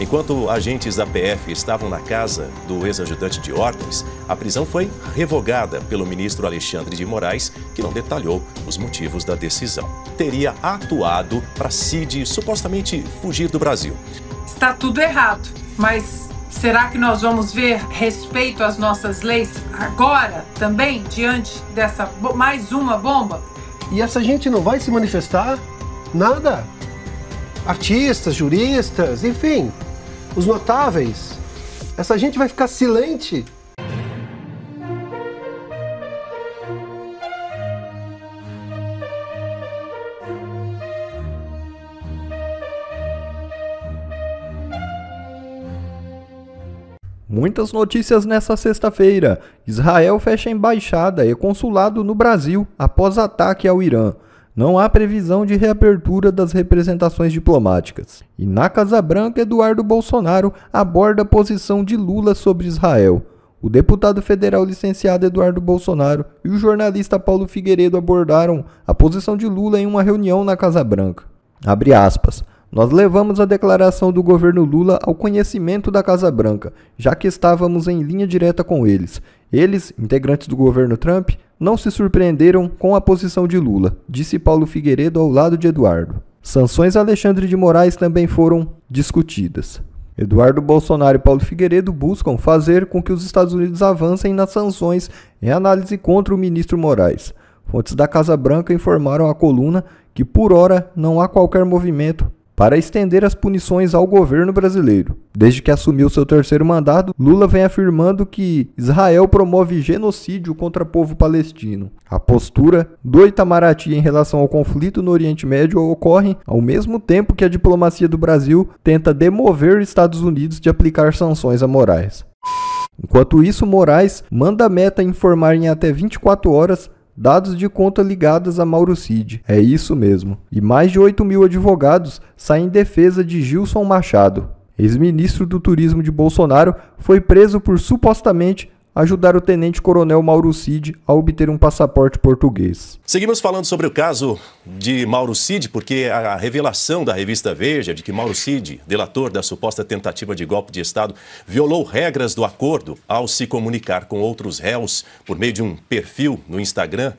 Enquanto agentes da PF estavam na casa do ex-ajudante de ordens, a prisão foi revogada pelo ministro Alexandre de Moraes, que não detalhou os motivos da decisão. Teria atuado para Cid supostamente fugir do Brasil. Está tudo errado, mas será que nós vamos ver respeito às nossas leis agora também, diante dessa mais uma bomba? E essa gente não vai se manifestar? Nada. Artistas, juristas, enfim, os notáveis. Essa gente vai ficar silente. Muitas notícias nessa sexta-feira. Israel fecha embaixada e consulado no Brasil após ataque ao Irã. Não há previsão de reabertura das representações diplomáticas. E na Casa Branca, Eduardo Bolsonaro aborda a posição de Lula sobre Israel. O deputado federal licenciado Eduardo Bolsonaro e o jornalista Paulo Figueiredo abordaram a posição de Lula em uma reunião na Casa Branca. Abre aspas. Nós levamos a declaração do governo Lula ao conhecimento da Casa Branca, já que estávamos em linha direta com eles. Eles, integrantes do governo Trump, não se surpreenderam com a posição de Lula, disse Paulo Figueiredo ao lado de Eduardo. Sanções a Alexandre de Moraes também foram discutidas. Eduardo Bolsonaro e Paulo Figueiredo buscam fazer com que os Estados Unidos avancem nas sanções em análise contra o ministro Moraes. Fontes da Casa Branca informaram à coluna que, por hora, não há qualquer movimento para estender as punições ao governo brasileiro. Desde que assumiu seu terceiro mandato, Lula vem afirmando que Israel promove genocídio contra o povo palestino. A postura do Itamaraty em relação ao conflito no Oriente Médio ocorre ao mesmo tempo que a diplomacia do Brasil tenta demover os Estados Unidos de aplicar sanções a Moraes. Enquanto isso, Moraes manda a Meta informar em até 24 horas dados de conta ligadas a Mauro Cid. É isso mesmo. E mais de 8 mil advogados saem em defesa de Gilson Machado. Ex-ministro do Turismo de Bolsonaro foi preso por supostamente ajudar o tenente-coronel Mauro Cid a obter um passaporte português. Seguimos falando sobre o caso de Mauro Cid, porque a revelação da revista Veja de que Mauro Cid, delator da suposta tentativa de golpe de Estado, violou regras do acordo ao se comunicar com outros réus por meio de um perfil no Instagram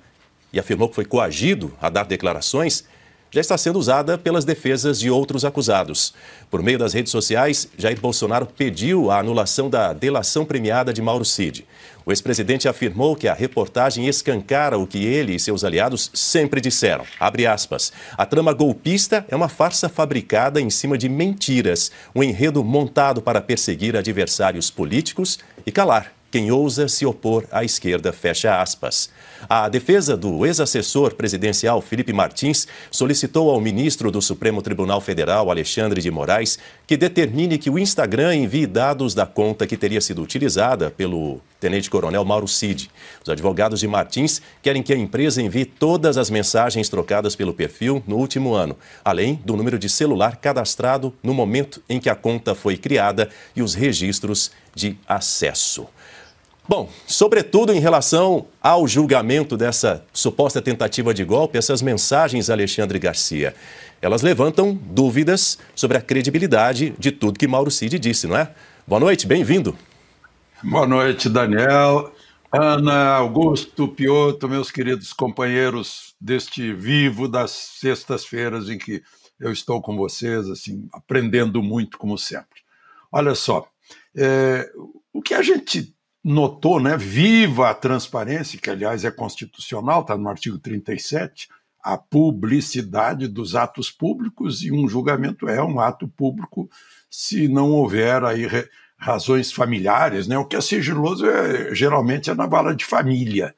e afirmou que foi coagido a dar declarações, já está sendo usada pelas defesas de outros acusados. Por meio das redes sociais, Jair Bolsonaro pediu a anulação da delação premiada de Mauro Cid. O ex-presidente afirmou que a reportagem escancara o que ele e seus aliados sempre disseram. Abre aspas. A trama golpista é uma farsa fabricada em cima de mentiras, um enredo montado para perseguir adversários políticos e calar quem ousa se opor à esquerda, fecha aspas. A defesa do ex-assessor presidencial Felipe Martins solicitou ao ministro do Supremo Tribunal Federal, Alexandre de Moraes, que determine que o Instagram envie dados da conta que teria sido utilizada pelo tenente-coronel Mauro Cid. Os advogados de Martins querem que a empresa envie todas as mensagens trocadas pelo perfil no último ano, além do número de celular cadastrado no momento em que a conta foi criada e os registros de acesso. Bom, sobretudo em relação ao julgamento dessa suposta tentativa de golpe, essas mensagens, Alexandre Garcia, elas levantam dúvidas sobre a credibilidade de tudo que Mauro Cid disse, não é? Boa noite, bem-vindo. Boa noite, Daniel, Ana, Augusto, Piotr, meus queridos companheiros deste vivo das sextas-feiras em que eu estou com vocês, assim, aprendendo muito, como sempre. Olha só, o que a gente notou, né? Viva a transparência, que aliás é constitucional, está no artigo 37, a publicidade dos atos públicos, e um julgamento é um ato público se não houver aí razões familiares, né? O que é sigiloso geralmente é na vara de família.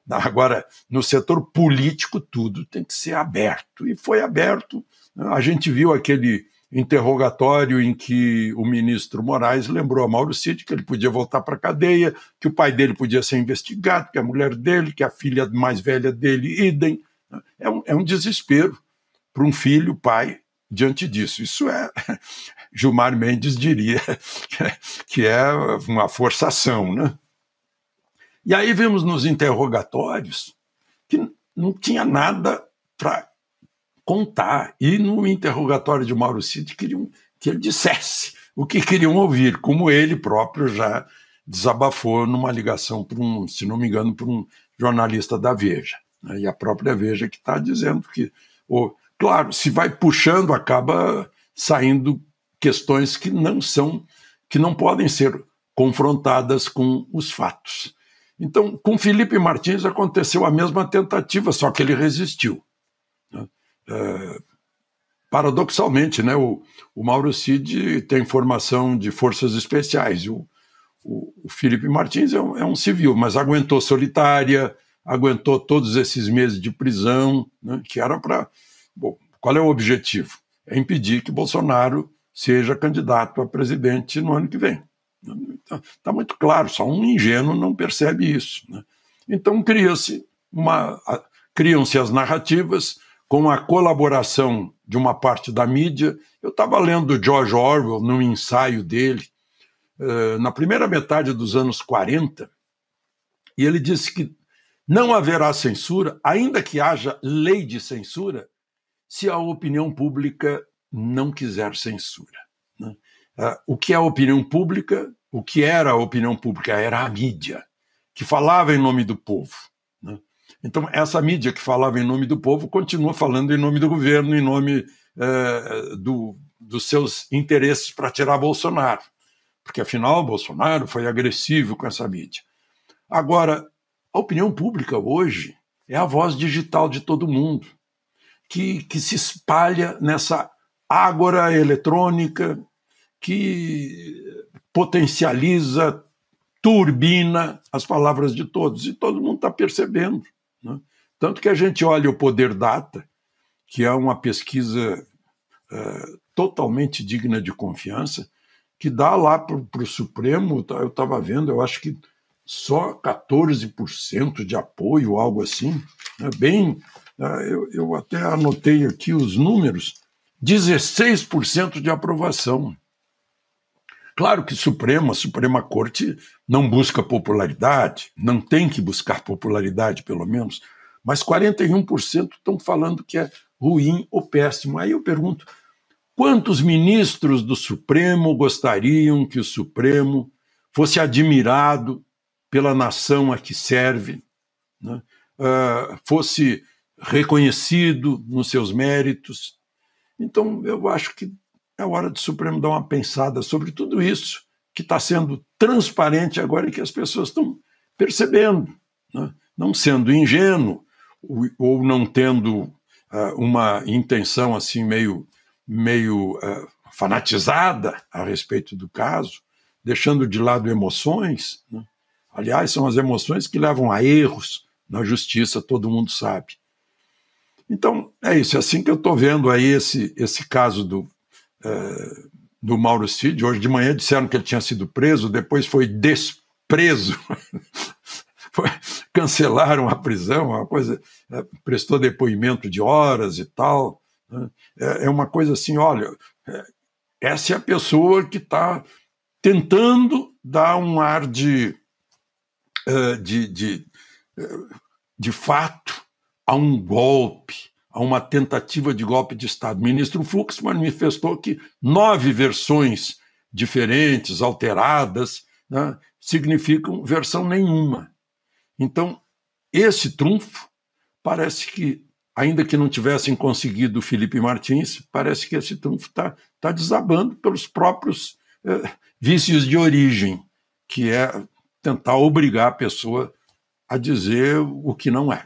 Agora, no setor político, tudo tem que ser aberto, e foi aberto. A gente viu aquele interrogatório em que o ministro Moraes lembrou a Mauro Cid que ele podia voltar para a cadeia, que o pai dele podia ser investigado, que a mulher dele, que a filha mais velha dele, idem. É um desespero para um filho, pai, diante disso. Isso Gilmar Mendes diria que é uma forçação, né? E aí vimos nos interrogatórios que não tinha nada para contar. E no interrogatório de Mauro Cid queriam que ele dissesse o que queriam ouvir, como ele próprio já desabafou numa ligação, se não me engano, para um jornalista da Veja. Né? E a própria Veja que está dizendo que, claro, se vai puxando, acaba saindo questões que não podem ser confrontadas com os fatos. Então, com Felipe Martins aconteceu a mesma tentativa, só que ele resistiu. Né? Paradoxalmente, né, o Mauro Cid tem formação de forças especiais, o Felipe Martins é um civil, mas aguentou solitária, aguentou todos esses meses de prisão, né, que era para... Qual é o objetivo? É impedir que Bolsonaro seja candidato a presidente no ano que vem. Está muito claro, só um ingênuo não percebe isso. Né? Então criam-se as narrativas com a colaboração de uma parte da mídia. Eu estava lendo George Orwell num ensaio dele, na primeira metade dos anos 40, e ele disse que não haverá censura, ainda que haja lei de censura, se a opinião pública não quiser censura. Né? O que é a opinião pública? O que era a opinião pública? Era a mídia, que falava em nome do povo. Né? Então, essa mídia que falava em nome do povo continua falando em nome do governo, em nome dos seus interesses para tirar Bolsonaro. Porque, afinal, Bolsonaro foi agressivo com essa mídia. Agora, a opinião pública hoje é a voz digital de todo mundo, que se espalha nessa ágora eletrônica, que potencializa, turbina as palavras de todos, e todo mundo está percebendo. Né? Tanto que a gente olha o Poder Data, que é uma pesquisa totalmente digna de confiança, que dá lá para o Supremo, eu estava vendo, eu acho que só 14% de apoio, algo assim, né? Eu até anotei aqui os números, 16% de aprovação. Claro que a Suprema Corte não busca popularidade, não tem que buscar popularidade, pelo menos, mas 41% estão falando que é ruim ou péssimo. Aí eu pergunto, quantos ministros do Supremo gostariam que o Supremo fosse admirado pela nação a que serve, né? Fosse reconhecido nos seus méritos? Então, eu acho que é hora do Supremo dar uma pensada sobre tudo isso que está sendo transparente agora e que as pessoas estão percebendo, né? Não sendo ingênuo ou não tendo uma intenção assim meio fanatizada a respeito do caso, deixando de lado emoções, né? Aliás, são as emoções que levam a erros na justiça, todo mundo sabe. Então, é isso, é assim que eu estou vendo aí esse caso do Mauro Cid. Hoje de manhã disseram que ele tinha sido preso, depois foi despreso, cancelaram a prisão, uma coisa, prestou depoimento de horas e tal. Né? É uma coisa assim, olha, essa é a pessoa que está tentando dar um ar de fato a um golpe, a uma tentativa de golpe de Estado. O ministro Fux manifestou que 9 versões diferentes, alteradas, né, significam versão nenhuma. Então, esse trunfo parece que, ainda que não tivessem conseguido o Felipe Martins, parece que esse trunfo está desabando pelos próprios vícios de origem, que é tentar obrigar a pessoa a dizer o que não é.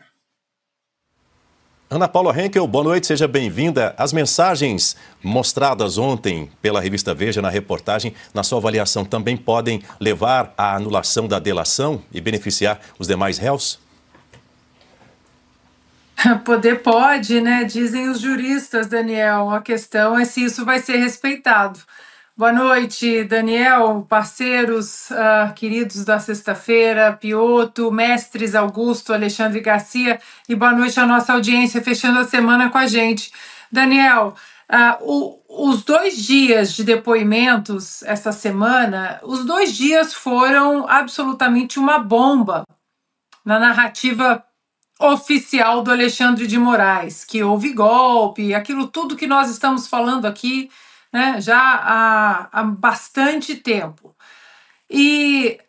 Ana Paula Henkel, boa noite, seja bem-vinda. As mensagens mostradas ontem pela revista Veja na reportagem, na sua avaliação, também podem levar à anulação da delação e beneficiar os demais réus? Poder pode, né? Dizem os juristas, Daniel. A questão é se isso vai ser respeitado. Boa noite, Daniel, parceiros queridos da Sexta-feira, Piotto, mestres Augusto, Alexandre Garcia, e boa noite à nossa audiência, fechando a semana com a gente. Daniel, os 2 dias de depoimentos essa semana, os 2 dias foram absolutamente uma bomba na narrativa oficial do Alexandre de Moraes, que houve golpe, aquilo tudo que nós estamos falando aqui né, já há bastante tempo. E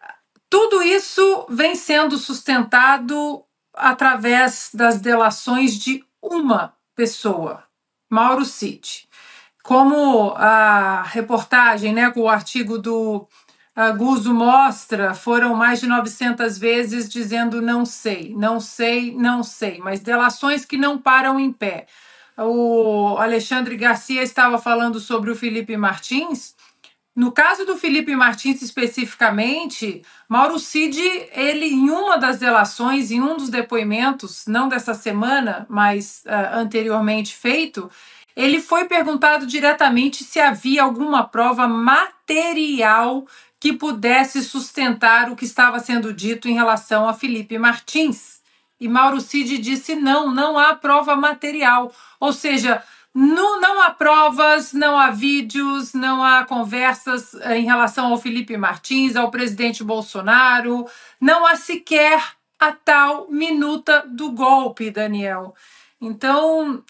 tudo isso vem sendo sustentado através das delações de uma pessoa, Mauro Cid. Como a reportagem, né, com o artigo do Guzzo mostra, foram mais de 900 vezes dizendo não sei, não sei, não sei, mas delações que não param em pé. O Alexandre Garcia estava falando sobre o Felipe Martins. No caso do Felipe Martins especificamente, Mauro Cid, ele em uma das delações, em um dos depoimentos, não dessa semana, mas anteriormente feito, ele foi perguntado diretamente se havia alguma prova material que pudesse sustentar o que estava sendo dito em relação a Felipe Martins. E Mauro Cid disse não há prova material. Ou seja, não há provas, não há vídeos, não há conversas em relação ao Felipe Martins, ao presidente Bolsonaro, não há sequer a tal minuta do golpe, Daniel. Então,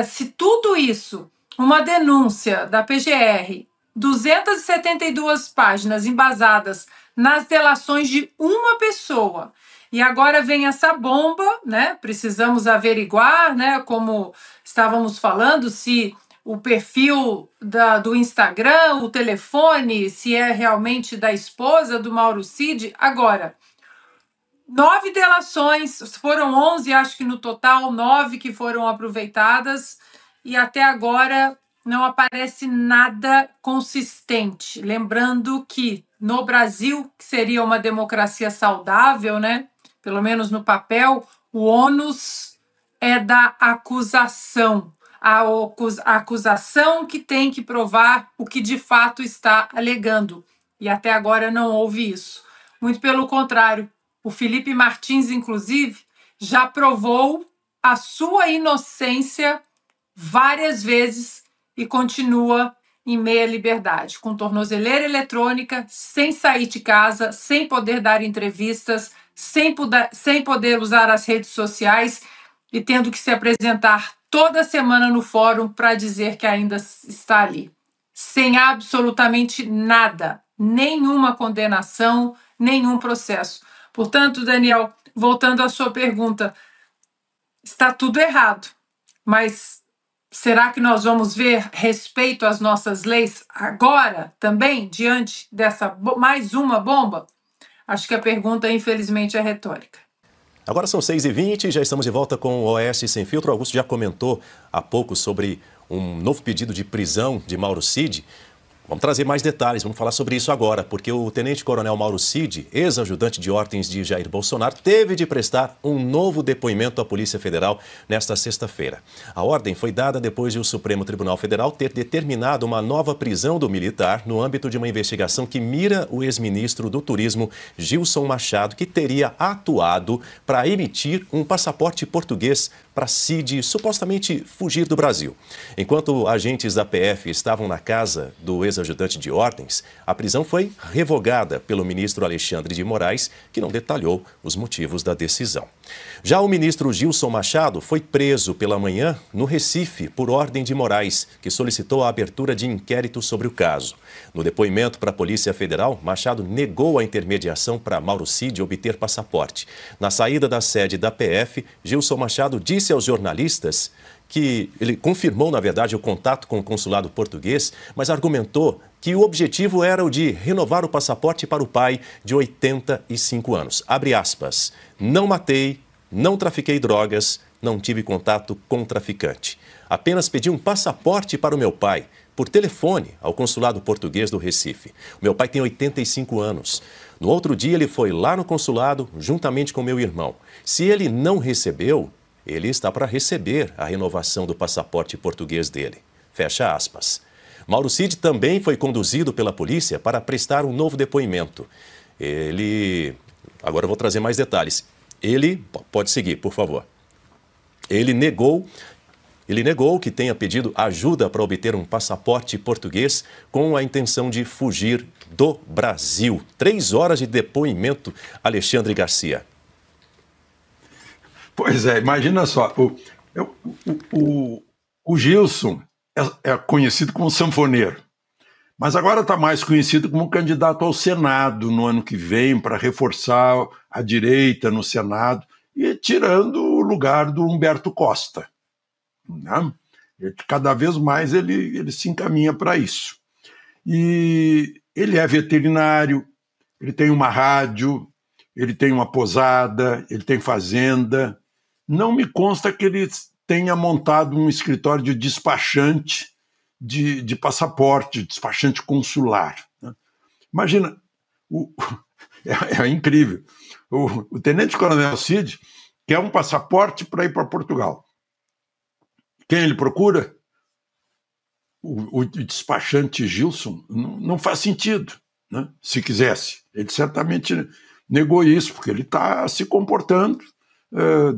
se tudo isso, uma denúncia da PGR, 272 páginas embasadas nas delações de uma pessoa, e agora vem essa bomba, né? Precisamos averiguar, né? Como estávamos falando, se o perfil do Instagram, o telefone, se é realmente da esposa do Mauro Cid. Agora, 9 delações, foram 11, acho que no total, 9 que foram aproveitadas, e até agora não aparece nada consistente. Lembrando que no Brasil, que seria uma democracia saudável, né? Pelo menos no papel, o ônus é da acusação. A acusação que tem que provar o que de fato está alegando. E até agora não houve isso. Muito pelo contrário, o Felipe Martins, inclusive, já provou a sua inocência várias vezes e continua em meia liberdade, com tornozeleira eletrônica, sem sair de casa, sem poder dar entrevistas, sem poder usar as redes sociais e tendo que se apresentar toda semana no fórum para dizer que ainda está ali. Sem absolutamente nada, nenhuma condenação, nenhum processo. Portanto, Daniel, voltando à sua pergunta, está tudo errado, mas será que nós vamos ver respeito às nossas leis agora também, diante dessa mais uma bomba? Acho que a pergunta, infelizmente, é retórica. Agora são 6h20, já estamos de volta com o OS Sem Filtro. O Augusto já comentou há pouco sobre um novo pedido de prisão de Mauro Cid. Vamos trazer mais detalhes, vamos falar sobre isso agora, porque o tenente-coronel Mauro Cid, ex-ajudante de ordens de Jair Bolsonaro, teve de prestar um novo depoimento à Polícia Federal nesta sexta-feira. A ordem foi dada depois de o Supremo Tribunal Federal ter determinado uma nova prisão do militar no âmbito de uma investigação que mira o ex-ministro do Turismo, Gilson Machado, que teria atuado para emitir um passaporte português para Cid supostamente fugir do Brasil. Enquanto agentes da PF estavam na casa do ex-ajudante de ordens, a prisão foi revogada pelo ministro Alexandre de Moraes, que não detalhou os motivos da decisão. Já o ministro Gilson Machado foi preso pela manhã no Recife por ordem de Moraes, que solicitou a abertura de inquérito sobre o caso. No depoimento para a Polícia Federal, Machado negou a intermediação para Mauro Cid obter passaporte. Na saída da sede da PF, Gilson Machado disse aos jornalistas que ele confirmou, na verdade, o contato com o consulado português, mas argumentou que o objetivo era o de renovar o passaporte para o pai de 85 anos. Abre aspas, não matei, não trafiquei drogas, não tive contato com traficante. Apenas pedi um passaporte para o meu pai, por telefone, ao consulado português do Recife. O meu pai tem 85 anos. No outro dia ele foi lá no consulado, juntamente com meu irmão. Se ele não recebeu, ele está para receber a renovação do passaporte português dele. Fecha aspas. Mauro Cid também foi conduzido pela polícia para prestar um novo depoimento. Agora eu vou trazer mais detalhes. Pode seguir, por favor. Ele negou que tenha pedido ajuda para obter um passaporte português com a intenção de fugir do Brasil. 3 horas de depoimento, Alexandre Garcia. Pois é, imagina só, o Gilson, é conhecido como sanfoneiro. Mas agora está mais conhecido como candidato ao Senado no ano que vem, para reforçar a direita no Senado, e tirando o lugar do Humberto Costa, né? Cada vez mais ele se encaminha para isso. E ele é veterinário, ele tem uma rádio, ele tem uma posada, ele tem fazenda. Não me consta que ele tenha montado um escritório de despachante de passaporte, despachante consular, né? Imagina, é incrível. O tenente-coronel Cid quer um passaporte para ir para Portugal. Quem ele procura? O despachante Gilson. Não faz sentido, né? Se quisesse. Ele certamente negou isso, porque ele está se comportando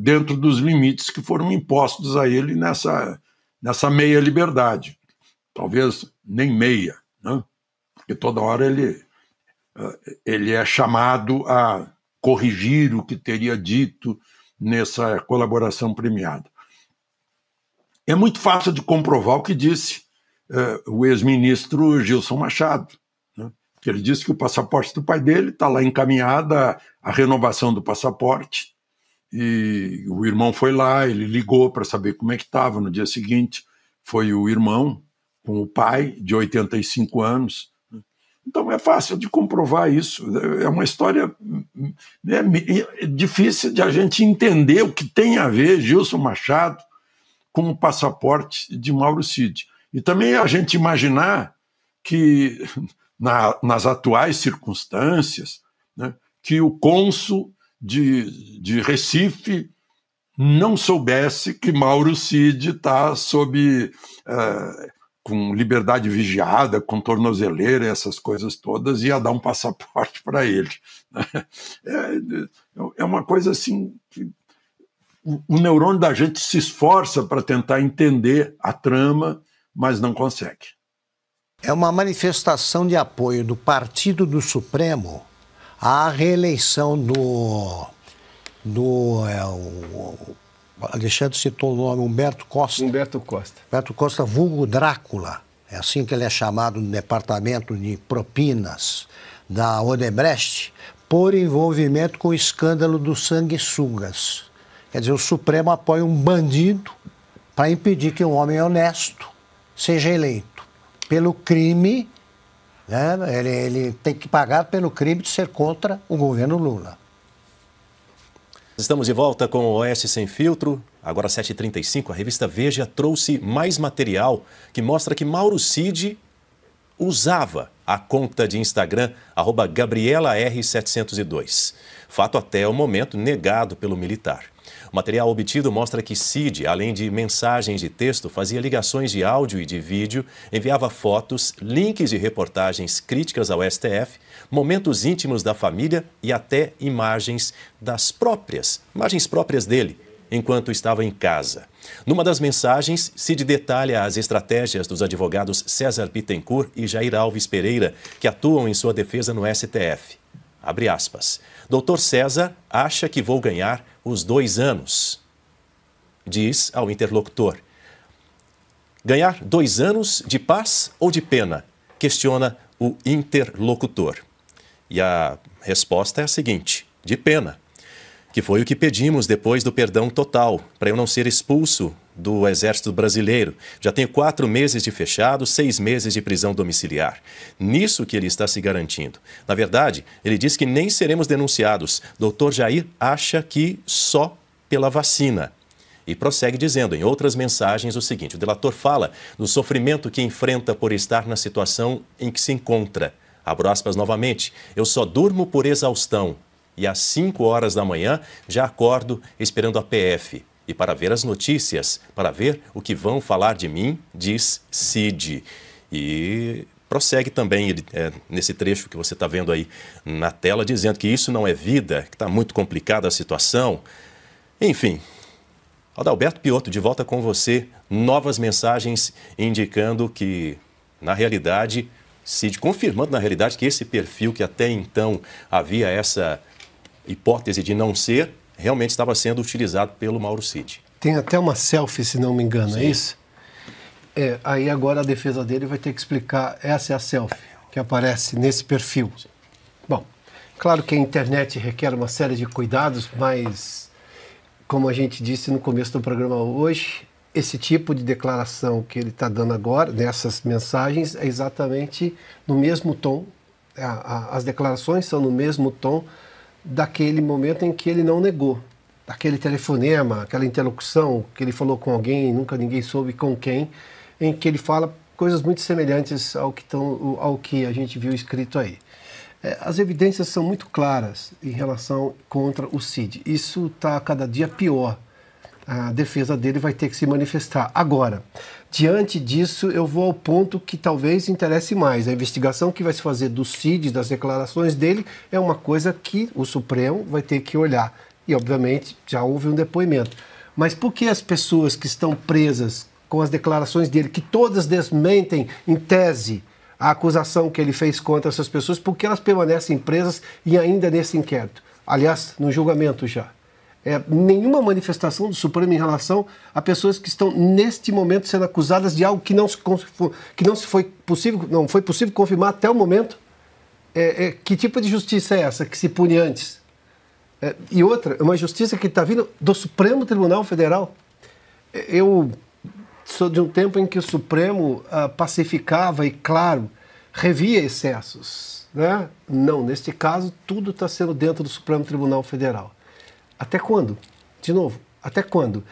dentro dos limites que foram impostos a ele nessa meia liberdade. Talvez nem meia, né? Porque toda hora ele é chamado a corrigir o que teria dito nessa colaboração premiada. É muito fácil de comprovar o que disse o ex-ministro Gilson Machado, né? Que ele disse que o passaporte do pai dele está lá encaminhada a renovação do passaporte, e o irmão foi lá, ele ligou para saber como é que estava. No dia seguinte foi o irmão com o pai, de 85 anos. Então é fácil de comprovar isso. É uma história difícil de a gente entender o que tem a ver Gilson Machado com o passaporte de Mauro Cid. E também a gente imaginar que, nas atuais circunstâncias, né, que o cônsul de Recife não soubesse que Mauro Cid está com liberdade vigiada, com tornozeleira, essas coisas todas, ia dar um passaporte para ele. É uma coisa assim que o neurônio da gente se esforça para tentar entender a trama, mas não consegue. É uma manifestação de apoio do Partido do Supremo à reeleição o Alexandre citou o nome, Humberto Costa. Humberto Costa. Humberto Costa, vulgo Drácula. É assim que ele é chamado no departamento de propinas da Odebrecht, por envolvimento com o escândalo dos sanguessugas. Quer dizer, o Supremo apoia um bandido para impedir que um homem honesto seja eleito. Pelo crime, né? Ele tem que pagar pelo crime de ser contra o governo Lula. Estamos de volta com o Oeste Sem Filtro. Agora 7h35, a revista Veja trouxe mais material que mostra que Mauro Cid usava a conta de Instagram @GabrielaR702. Fato até o momento negado pelo militar. O material obtido mostra que Cid, além de mensagens de texto, fazia ligações de áudio e de vídeo, enviava fotos, links de reportagens críticas ao STF, momentos íntimos da família e até imagens próprias dele, enquanto estava em casa. Numa das mensagens, Cid detalha as estratégias dos advogados César Bittencourt e Jair Alves Pereira, que atuam em sua defesa no STF. Abre aspas. Doutor César acha que vou ganhar os 2 anos, diz ao interlocutor. Ganhar 2 anos de paz ou de pena? Questiona o interlocutor. E a resposta é a seguinte: de pena, que foi o que pedimos depois do perdão total, para eu não ser expulso do Exército Brasileiro. Já tenho 4 meses de fechado, 6 meses de prisão domiciliar. Nisso que ele está se garantindo. Na verdade, ele diz que nem seremos denunciados. Doutor Jair acha que só pela vacina. E prossegue dizendo em outras mensagens o seguinte: o delator fala do sofrimento que enfrenta por estar na situação em que se encontra. Abro aspas novamente. Eu só durmo por exaustão. E às 5 horas da manhã já acordo esperando a PF. E para ver as notícias, para ver o que vão falar de mim, diz Cid. E prossegue também nesse trecho que você está vendo aí na tela, dizendo que isso não é vida, que está muito complicada a situação. Enfim, Adalberto Piotto, de volta com você. Novas mensagens indicando que, na realidade, Cid, confirmando na realidade que esse perfil que até então havia essa hipótese de não ser, realmente estava sendo utilizado pelo Mauro Cid. Tem até uma selfie, se não me engano, sim. É isso? Aí agora a defesa dele vai ter que explicar, essa é a selfie que aparece nesse perfil. Bom, claro que a internet requer uma série de cuidados, mas, como a gente disse no começo do programa hoje, esse tipo de declaração que ele está dando agora, nessas mensagens, é exatamente no mesmo tom, as declarações são no mesmo tom daquele momento em que ele não negou, daquele telefonema, aquela interlocução que ele falou com alguém, nunca ninguém soube com quem, em que ele fala coisas muito semelhantes ao que a gente viu escrito aí. As evidências são muito claras em relação contra o Cid. Isso está cada dia pior. A defesa dele vai ter que se manifestar. Agora, diante disso, eu vou ao ponto que talvez interesse mais. A investigação que vai se fazer do Cid, das declarações dele, é uma coisa que o Supremo vai ter que olhar. E, obviamente, já houve um depoimento. Mas por que as pessoas que estão presas com as declarações dele, que todas desmentem, em tese, a acusação que ele fez contra essas pessoas, porque elas permanecem presas e ainda nesse inquérito? Aliás, no julgamento já. Nenhuma manifestação do Supremo em relação a pessoas que estão, neste momento, sendo acusadas de algo que não foi possível confirmar até o momento. Que tipo de justiça é essa que se pune antes? E outra, uma justiça que está vindo do Supremo Tribunal Federal. Eu sou de um tempo em que o Supremo pacificava e, claro, revia excessos, né? Não, neste caso, tudo está sendo dentro do Supremo Tribunal Federal. Até quando? De novo, até quando?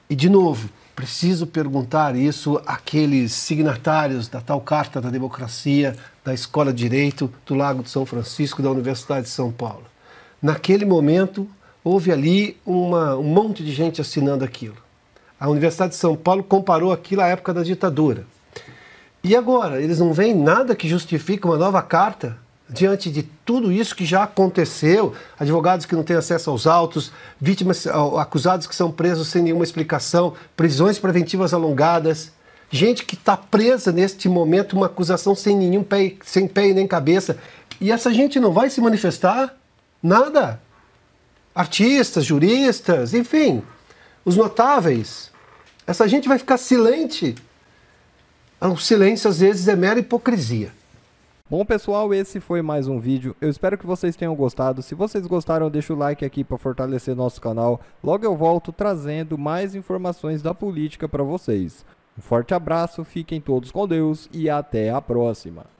E, de novo, preciso perguntar isso àqueles signatários da tal Carta da Democracia, da Escola de Direito do Lago de São Francisco, da Universidade de São Paulo. Naquele momento, houve ali um monte de gente assinando aquilo. A Universidade de São Paulo comparou aquilo à época da ditadura. E agora, eles não veem nada que justifique uma nova carta diante de tudo isso que já aconteceu, advogados que não têm acesso aos autos, vítimas, acusados que são presos sem nenhuma explicação, prisões preventivas alongadas, gente que está presa neste momento, uma acusação sem pé e nem cabeça. E essa gente não vai se manifestar? Nada. Artistas, juristas, enfim, os notáveis. Essa gente vai ficar silente. O silêncio, às vezes, é mera hipocrisia. Bom, pessoal, esse foi mais um vídeo. Eu espero que vocês tenham gostado. Se vocês gostaram, deixa o like aqui para fortalecer nosso canal. Logo eu volto trazendo mais informações da política para vocês. Um forte abraço, fiquem todos com Deus e até a próxima.